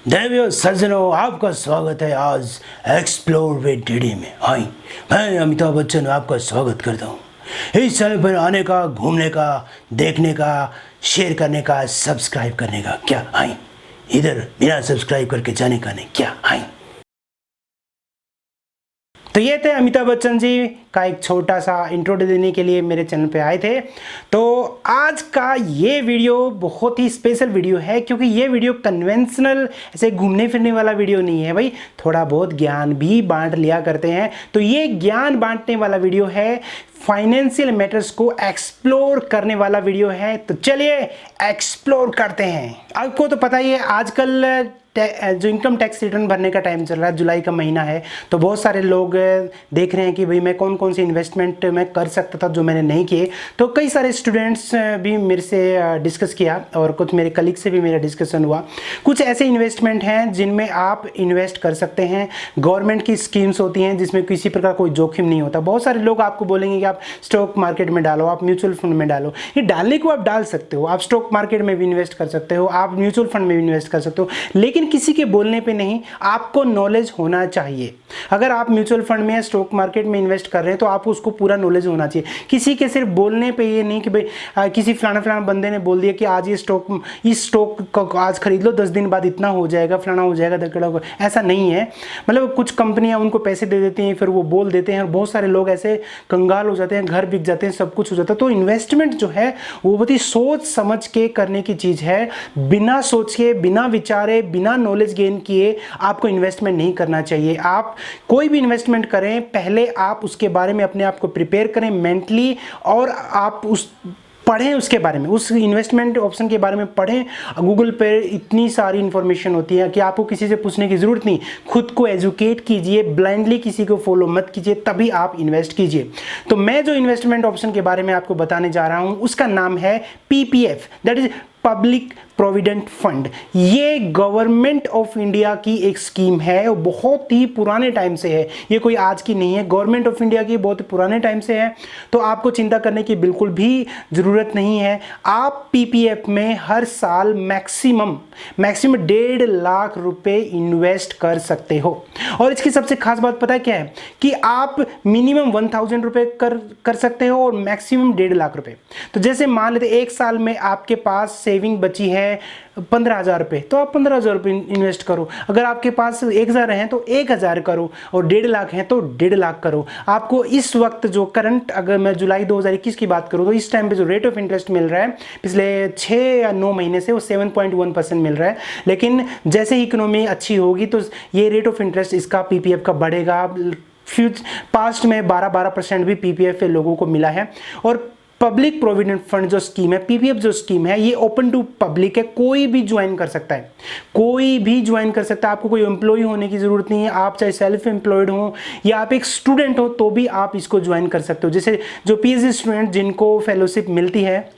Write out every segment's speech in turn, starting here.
देवियों सज्जनों, आपका स्वागत है आज एक्सप्लोर विद डीडी में। हाँ, मैं अमिताभ बच्चन आपका स्वागत करता हूँ इस चैनल पर आने का, घूमने का, देखने का, शेयर करने का, सब्सक्राइब करने का। क्या हाँ, इधर बिना सब्सक्राइब करके जाने का नहीं। क्या हाँ। तो ये थे अमिताभ बच्चन जी का एक छोटा सा इंट्रो देने के लिए मेरे चैनल पे आए थे। तो आज का ये वीडियो बहुत ही स्पेशल वीडियो है, क्योंकि ये वीडियो कन्वेंशनल ऐसे घूमने फिरने वाला वीडियो नहीं है भाई। थोड़ा बहुत ज्ञान भी बांट लिया करते हैं। तो ये ज्ञान बांटने वाला वीडियो है, फाइनेंशियल मैटर्स को एक्सप्लोर करने वाला वीडियो है। तो चलिए एक्सप्लोर करते हैं। आपको तो पता ही है, आजकल जो इनकम टैक्स रिटर्न भरने का टाइम चल रहा है, जुलाई का महीना है, तो बहुत सारे लोग देख रहे हैं कि भाई मैं कौन कौन सी इन्वेस्टमेंट मैं कर सकता था जो मैंने नहीं किए। तो कई सारे स्टूडेंट्स भी मेरे से डिस्कस किया और कुछ मेरे कलीग से भी मेरा डिस्कशन हुआ। कुछ ऐसे इन्वेस्टमेंट हैं जिनमें आप इन्वेस्ट कर सकते हैं। गवर्नमेंट की स्कीम्स होती हैं जिसमें किसी प्रकार कोई जोखिम नहीं होता। बहुत सारे लोग आपको बोलेंगे कि आप स्टॉक मार्केट में डालो, आप म्यूचुअल फंड में डालो। ये डालने को आप डाल सकते हो, आप स्टॉक मार्केट में भी इन्वेस्ट कर सकते हो, आप म्यूचुअल फंड में भी इन्वेस्ट कर सकते हो, लेकिन किसी के बोलने पे नहीं, आपको नॉलेज होना चाहिए। अगर आप म्यूचुअल फंड में या स्टॉक मार्केट में इन्वेस्ट कर रहे हैं तो आपको उसको पूरा नॉलेज होना चाहिए। किसी के सिर्फ बोलने पे ये नहीं कि भाई किसी फलाना बंदे ने बोल दिया कि आज ये इस स्टॉक को आज खरीद लो, 10 दिन बाद इतना हो जाएगा, फलाना हो जाएगा, दकड़ा होगा, ऐसा नहीं है। मतलब कुछ कंपनियां उनको पैसे दे देती हैं, फिर वो बोल देते हैं और बहुत सारे लोग ऐसे कंगाल हो जाते हैं, घर बिक जाते हैं, सब कुछ हो जाता है। तो इन्वेस्टमेंट जो है वो बहुत ही सोच समझ के करने की चीज है। बिना सोचे, बिना विचारे, बिना नॉलेज गेन किए आपको इन्वेस्टमेंट नहीं करना चाहिए। आप कोई भी इन्वेस्टमेंट करें, पहले आप उसके बारे में अपने आप को प्रिपेयर करें मेंटली, और आप पढ़ें उसके बारे में, उस इन्वेस्टमेंट ऑप्शन के बारे में पढ़ें। गूगल पे इतनी सारी इंफॉर्मेशन होती है कि आपको किसी से पूछने की जरूरत नहीं। खुद को एजुकेट कीजिए, ब्लाइंडली किसी को फॉलो मत कीजिए, तभी आप इन्वेस्ट कीजिए। तो मैं जो इन्वेस्टमेंट ऑप्शन के बारे में आपको बताने जा रहा हूं उसका नाम है PPF, that is public provident fund. ये गवर्नमेंट ऑफ इंडिया की एक स्कीम है, बहुत ही पुराने टाइम से है, ये कोई आज की नहीं है। गवर्नमेंट ऑफ इंडिया की बहुत पुराने टाइम से है, तो आपको चिंता करने की बिल्कुल भी जरूरत नहीं है। आप पीपीएफ में हर साल मैक्सिमम 1.5 लाख रुपए इन्वेस्ट कर सकते हो। और इसकी सबसे खास बात पता है क्या है, कि आप मिनिमम 1000 रुपए कर सकते हो और मैक्सिमम 1.5 लाख रुपए। तो जैसे मान लेते एक साल में आपके पास सेविंग बची है 15,000 रुपए, तो आप 15,000 रुपए इन्वेस्ट करो। अगर आपके पास 1,000 हैं तो 1,000 करो, और 1.5 लाख हैं तो 1.5 लाख करो। आपको इस वक्त जो करंट, अगर मैं जुलाई 2021 की बात करूं तो इस टाइम पे जो रेट ऑफ इंटरेस्ट मिल रहा है पिछले 6 या 9 महीने से, वो 7.1% मिल रहा है। लेकिन जैसे ही इकोनॉमी अच्छी होगी तो ये रेट ऑफ इंटरेस्ट इसका पीपीएफ का बढ़ेगा। पास्ट में 12% भी पीपीएफ पे लोगों को मिला है। और पब्लिक प्रोविडेंट फंड जो स्कीम है, पीपीएफ जो स्कीम है, ये ओपन टू पब्लिक है, कोई भी ज्वाइन कर सकता है, कोई भी ज्वाइन कर सकता है। आपको कोई एम्प्लॉय होने की जरूरत नहीं है। आप चाहे सेल्फ एम्प्लॉयड हो या आप एक स्टूडेंट हो तो भी आप इसको ज्वाइन कर सकते हो। जैसे जो पीएचडी स्टूडेंट जिनको फेलोशिप मिलती है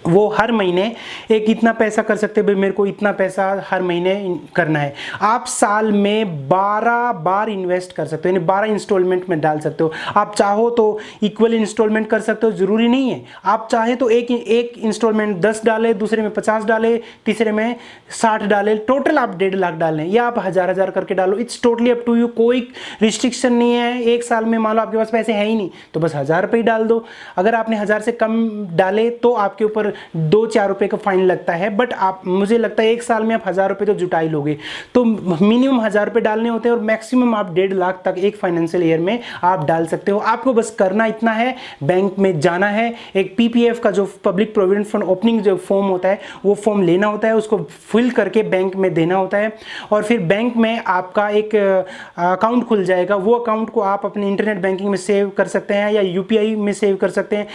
वो हर महीने एक इतना पैसा कर सकते हैं, भाई मेरे को इतना पैसा हर महीने करना है। आप साल में 12 बार इन्वेस्ट कर सकते हो, यानी 12 इंस्टॉलमेंट में डाल सकते हो। आप चाहो तो इक्वल इंस्टॉलमेंट कर सकते हो, जरूरी नहीं है। आप चाहे तो एक इंस्टॉलमेंट 10 डाले, दूसरे में 50 डाले, तीसरे में 60 डाले, टोटल आप 1.5 लाख डाल लें, या आप 1000 करके डालो। It's totally up to you, कोई रिस्ट्रिक्शन नहीं है। एक साल में मान लो आपके पास पैसे है ही नहीं तो बस 1000 रुपये ही डाल दो। अगर आपने 1000 से कम डाले तो आपके ऊपर 2-4 रुपए का फाइन लगता है, बट आप, मुझे लगता है एक साल में आप 1000 रुपए तो जुटा ही लोगे। तो मिनिमम 1000 रुपए डालने होते हैं और मैक्सिमम आप 1.5 लाख तक एक फाइनेंशियल ईयर में आप डाल सकते हो। आपको बस करना इतना है, बैंक में जाना है, एक पीपीएफ का जो पब्लिक प्रोविडेंट फंड ओपनिंग जो फॉर्म होता है वो फॉर्म लेना होता है, उसको फिल करके बैंक में देना होता है, और फिर बैंक में आपका एक अकाउंट खुल जाएगा। वो अकाउंट को आप अपने इंटरनेट बैंकिंग में सेव कर सकते हैं या यूपीआई में सेव कर सकते हैं,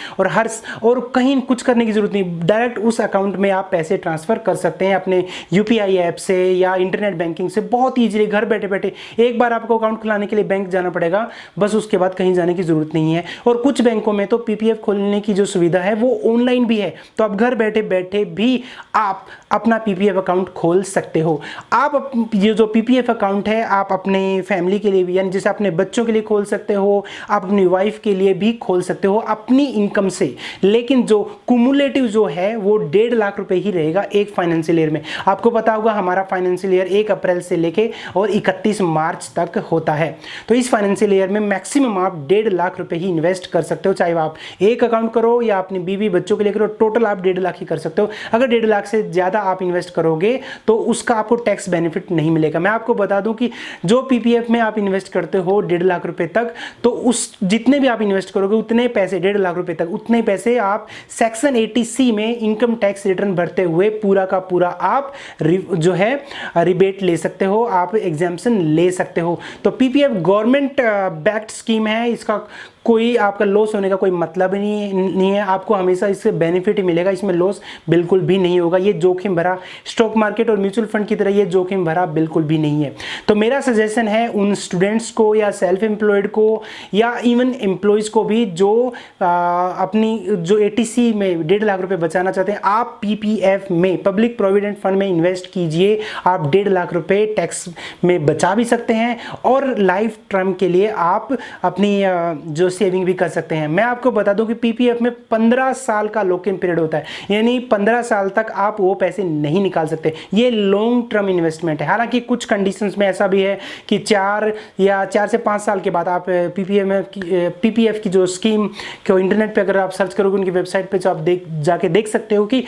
और कहीं कुछ करने की जरूरत नहीं, डायरेक्ट उस अकाउंट में आप पैसे ट्रांसफर कर सकते हैं अपने यूपीआई ऐप से या इंटरनेट बैंकिंग से, बहुत ईजिली घर बैठे बैठे। एक बार आपको अकाउंट खुलाने के लिए बैंक जाना पड़ेगा, बस उसके बाद कहीं जाने की जरूरत नहीं है। और कुछ बैंकों में तो पीपीएफ खोलने की जो सुविधा है वो ऑनलाइन भी है, तो आप घर बैठे बैठे भी आप अपना पीपीएफ अकाउंट खोल सकते हो। आप ये जो पीपीएफ अकाउंट है आप अपने फैमिली के लिए भी, यानी जैसे अपने बच्चों के लिए खोल सकते हो, आप अपनी वाइफ के लिए भी खोल सकते हो अपनी इनकम से। लेकिन जो कुमुलेटिव जो है वो 1.5 लाख रुपए ही रहेगा एक फाइनेंशियल ईयर में। आपको पता होगा हमारा फाइनेंशियल ईयर 1 अप्रैल से लेके और 31 मार्च तक होता है। तो इस फाइनेंशियल ईयर में मैक्सिमम आप 1.5 लाख रुपए ही इन्वेस्ट कर सकते हो, चाहे आप एक अकाउंट करो या अपनी बीवी बच्चों के लिए करो, टोटल आप 1.5 लाख ही कर सकते हो। अगर 1.5 लाख से ज़्यादा आप इन्वेस्ट करोगे तो उसका आपको टैक्स बेनिफिट नहीं मिलेगा। मैं आपको बता दूं कि जो पीपीएफ में आप इन्वेस्ट करते हो 1.5 लाख रुपए तक, तो उस जितने भी आप इन्वेस्ट करोगे उतने पैसे 1.5 लाख रुपए तक, उतने पैसे आप सेक्शन 80C में इनकम टैक्स रिटर्न भरते हुए पूरा का पूरा आप जो है रिबेट ले सकते हो, आप एग्जाम्पशन ले सकते हो। तो पीपीएफ गवर्नमेंट बैक्ड स्कीम है, इसका कोई आपका लॉस होने का कोई मतलब नहीं है, आपको हमेशा इससे बेनिफिट ही मिलेगा, इसमें लॉस बिल्कुल भी नहीं होगा। ये जोखिम भरा स्टॉक मार्केट और म्यूचुअल फंड की तरह ये जोखिम भरा बिल्कुल भी नहीं है। तो मेरा सजेशन है उन स्टूडेंट्स को या सेल्फ एम्प्लॉयड को या इवन एम्प्लॉयज़ को भी जो अपनी जो 80C में 1.5 लाख रुपए बचाना चाहते हैं, आप पीपीएफ में पब्लिक प्रोविडेंट फंड में इन्वेस्ट कीजिए। आप 1.5 लाख रुपए टैक्स में बचा भी सकते हैं और लाइफ टर्म के लिए आप अपनी जो सेविंग भी कर सकते हैं। मैं आपको बता दूं कि पीपीएफ में 15 साल का लॉक इन पीरियड होता है, यानी 15 साल तक आप वो पैसे नहीं निकाल सकते। ये लॉन्ग टर्म इन्वेस्टमेंट है। हालांकि कुछ कंडीशंस में ऐसा भी है कि 4 से 5 साल के बाद आप पीपीएफ की जो स्कीम को इंटरनेट पे अगर आप सर्च करोगे उनकी वेबसाइट पे, तो आप जाके देख सकते हो कि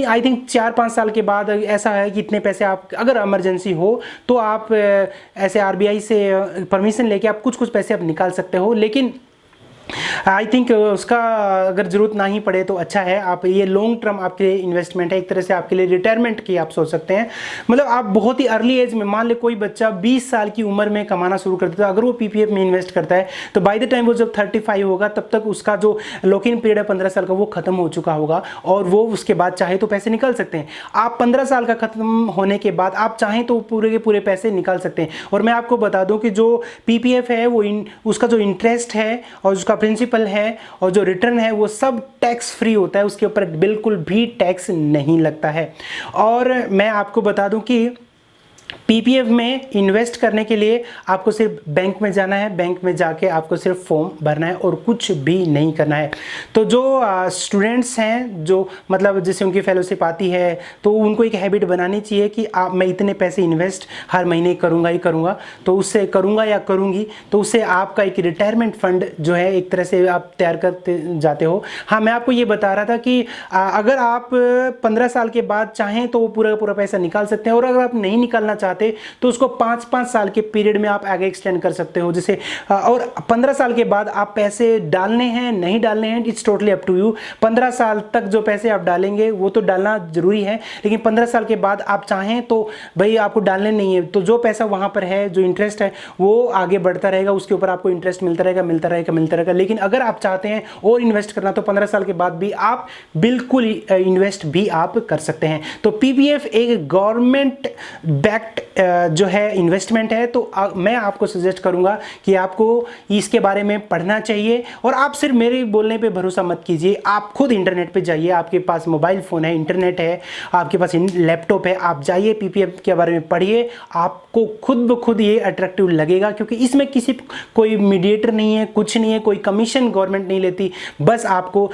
आई थिंक 4-5 साल के बाद ऐसा है कि इतने पैसे आप अगर इमरजेंसी हो तो आप ऐसे आरबीआई से परमिशन लेके आप कुछ पैसे आप निकाल सकते हो। लेकिन आई थिंक उसका अगर ज़रूरत ना ही पड़े तो अच्छा है। आप ये लॉन्ग टर्म आपके लिए इन्वेस्टमेंट है, एक तरह से आपके लिए रिटायरमेंट की आप सोच सकते हैं। मतलब आप बहुत ही अर्ली एज में, मान ले कोई बच्चा 20 साल की उम्र में कमाना शुरू कर देता है, अगर वो पीपीएफ में इन्वेस्ट करता है तो बाय द टाइम वो जब 35 होगा तब तक उसका जो लॉक इन पीरियड है 15 साल का वो खत्म हो चुका होगा और वो उसके बाद चाहे तो पैसे निकाल सकते हैं। आप 15 साल का खत्म होने के बाद आप चाहें तो पूरे के पूरे पैसे निकाल सकते हैं। और मैं आपको बता दूं कि जो पीपीएफ है वो उसका जो इंटरेस्ट है और उसका प्रिंसिपल है और जो रिटर्न है वो सब टैक्स फ्री होता है, उसके ऊपर बिल्कुल भी टैक्स नहीं लगता है। और मैं आपको बता दूं कि पीपीएफ में इन्वेस्ट करने के लिए आपको सिर्फ बैंक में जाना है, बैंक में जाके आपको सिर्फ फॉर्म भरना है और कुछ भी नहीं करना है। तो जो स्टूडेंट्स हैं, जो मतलब जैसे उनकी फेलोशिप आती है तो उनको एक हैबिट बनानी चाहिए कि मैं इतने पैसे इन्वेस्ट हर महीने करूँगा ही करूँगा, तो उससे करूँगा या करूँगी, तो उससे आपका एक रिटायरमेंट फंड जो है एक तरह से आप तैयार करते जाते हो। हाँ, मैं आपको ये बता रहा था कि अगर आप 15 साल के बाद चाहें तो वो पूरा पैसा निकाल सकते हैं, और अगर आप नहीं निकालना चाहते तो उसको 5-5 साल के पीरियड में आप आगे एक्सटेंड कर सकते हो। जैसे और 15 साल के बाद आप पैसे डालने हैं नहीं डालने हैं, it's totally up to you. 15 साल तक जो पैसे आप डालेंगे वो तो डालना जरूरी है, लेकिन 15 साल के बाद आप चाहें तो भाई आपको डालने नहीं है, तो जो पैसा वहां पर है, जो इंटरेस्ट है वो आगे बढ़ता रहेगा, उसके ऊपर आपको इंटरेस्ट मिलता रहेगा। लेकिन अगर आप चाहते हैं और इन्वेस्ट करना तो 15 साल के बाद भी आप बिल्कुल इन्वेस्ट भी आप कर सकते हैं। तो पीपीएफ एक गवर्नमेंट बैक्ड जो है इन्वेस्टमेंट है। तो मैं आपको सजेस्ट करूंगा कि आपको इसके बारे में पढ़ना चाहिए, और आप सिर्फ मेरे बोलने पे भरोसा मत कीजिए, आप खुद इंटरनेट पे जाइए, आपके पास मोबाइल फ़ोन है, इंटरनेट है, आपके पास लैपटॉप है, आप जाइए पीपीएफ के बारे में पढ़िए, आपको खुद ब खुद ये अट्रैक्टिव लगेगा, क्योंकि इसमें कोई मीडिएटर नहीं है, कुछ नहीं है, कोई कमीशन गवर्नमेंट नहीं लेती, बस आपको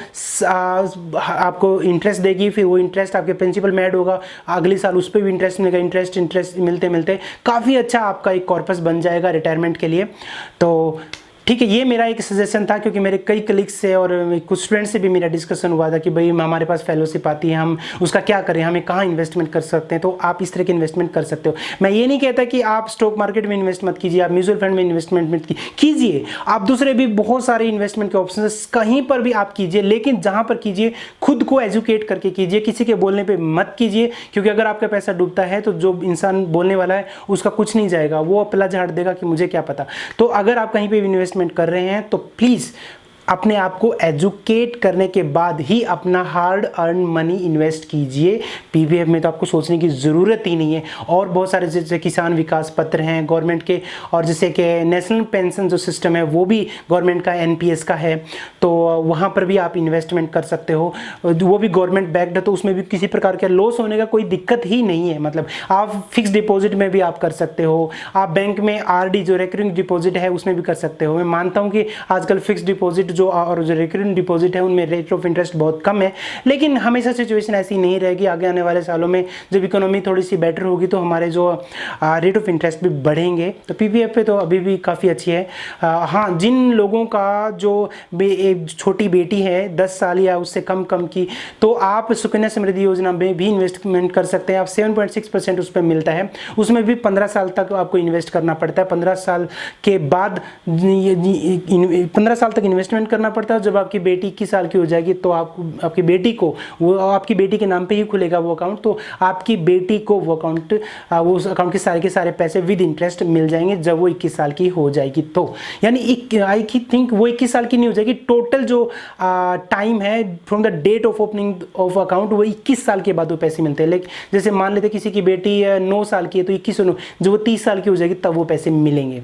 इंटरेस्ट देगी, फिर वो इंटरेस्ट आपके प्रिंसिपल में ऐड होगा, अगले साल उस पर भी इंटरेस्ट मिलेगा, इंटरेस्ट मिलते काफ़ी अच्छा आपका एक कॉर्पस बन जाएगा रिटायरमेंट के लिए। तो ठीक है, ये मेरा एक सजेशन था, क्योंकि मेरे कई कलीग्स से और कुछ स्टूडेंट्स से भी मेरा डिस्कशन हुआ था कि भाई हमारे पास फेलोशिप आती है, हम उसका क्या करें, हमें कहाँ इन्वेस्टमेंट कर सकते हैं। तो आप इस तरह के इन्वेस्टमेंट कर सकते हो। मैं ये नहीं कहता कि आप स्टॉक मार्केट में इन्वेस्ट मत कीजिए, आप म्यूचुअल फंड में इन्वेस्टमेंट मत कीजिए, आप दूसरे भी बहुत सारे इन्वेस्टमेंट के ऑप्शन कहीं पर भी आप कीजिए, लेकिन जहाँ पर कीजिए खुद को एजुकेट करके कीजिए, किसी के बोलने पर मत कीजिए, क्योंकि अगर आपका पैसा डूबता है तो जो इंसान बोलने वाला है उसका कुछ नहीं जाएगा, वो अपना झाड़ देगा कि मुझे क्या पता। तो अगर आप कहीं पर इन्वेस्टमेंट कर रहे हैं तो प्लीज़ अपने आप को एजुकेट करने के बाद ही अपना हार्ड अर्न मनी इन्वेस्ट कीजिए। पीपीएफ में तो आपको सोचने की ज़रूरत ही नहीं है। और बहुत सारे जैसे किसान विकास पत्र हैं गवर्नमेंट के, और जैसे कि नेशनल पेंशन जो सिस्टम है वो भी गवर्नमेंट का एनपीएस का है, तो वहाँ पर भी आप इन्वेस्टमेंट कर सकते हो, वो भी गवर्नमेंट बैक्ड है, तो उसमें भी किसी प्रकार का लॉस होने का कोई दिक्कत ही नहीं है। मतलब आप फिक्स डिपॉजिट में भी आप कर सकते हो, आप बैंक में आरडी जो रिकरिंग डिपॉजिट है उसमें भी कर सकते हो। मैं मानता हूँ कि आजकल फिक्स डिपॉजिट और जो रिकरिंग डिपॉजिट है उनमें रेट ऑफ इंटरेस्ट बहुत कम है, लेकिन हमेशा सिचुएशन ऐसी नहीं रहेगी। आगे आने वाले सालों में जब इकोनॉमी थोड़ी सी बेटर होगी तो हमारे जो रेट ऑफ इंटरेस्ट भी बढ़ेंगे। तो पीपीएफ पे तो अभी भी काफ़ी अच्छी है। हाँ, जिन लोगों का जो एक छोटी बेटी है 10 साल या उससे कम की, तो आप सुकन्या समृद्धि योजना में भी इन्वेस्टमेंट कर सकते हैं। आप 7.6% उस पर मिलता है, उसमें भी 15 साल तक आपको इन्वेस्ट करना पड़ता है। 15 साल के बाद 15 साल तक इन्वेस्टमेंट करना पड़ता है। जब आपकी बेटी 21 साल की हो जाएगी तो आपकी बेटी को वो आपकी बेटी के नाम पे ही खुलेगा वो अकाउंट, तो आपकी बेटी को वो उस अकाउंट के सारे पैसे विद इंटरेस्ट मिल जाएंगे जब वो 21 साल की हो जाएगी। तो यानी आई थिंक वो 21 साल की नहीं हो जाएगी, टोटल जो टाइम है from the date of opening of account वो 21 साल के बाद वो पैसे मिलते हैं। लेकिन जैसे मान लेते किसी की बेटी 9 साल की है तो 21 जब वो 30 साल की हो जाएगी तब वो पैसे मिलेंगे।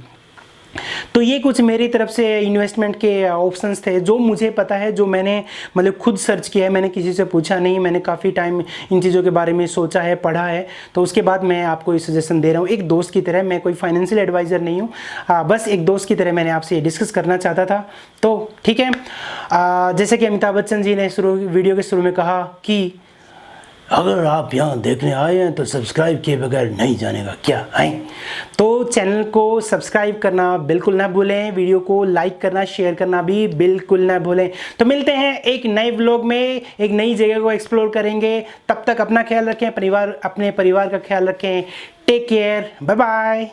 तो ये कुछ मेरी तरफ से इन्वेस्टमेंट के ऑप्शंस थे जो मुझे पता है, जो मैंने मतलब खुद सर्च किया है, मैंने किसी से पूछा नहीं, मैंने काफ़ी टाइम इन चीज़ों के बारे में सोचा है, पढ़ा है, तो उसके बाद मैं आपको ये सजेशन दे रहा हूँ एक दोस्त की तरह। मैं कोई फाइनेंशियल एडवाइज़र नहीं हूँ, बस एक दोस्त की तरह मैंने आपसे ये डिस्कस करना चाहता था। तो ठीक है, जैसे कि अमिताभ बच्चन जी ने वीडियो के शुरू में कहा कि अगर आप यहाँ देखने आए हैं तो सब्सक्राइब किए बगैर नहीं जानेगा क्या है। तो चैनल को सब्सक्राइब करना बिल्कुल ना भूलें, वीडियो को लाइक करना, शेयर करना भी बिल्कुल ना भूलें। तो मिलते हैं एक नए व्लॉग में, एक नई जगह को एक्सप्लोर करेंगे। तब तक अपना ख्याल रखें, अपने परिवार का ख्याल रखें। Take care, bye bye.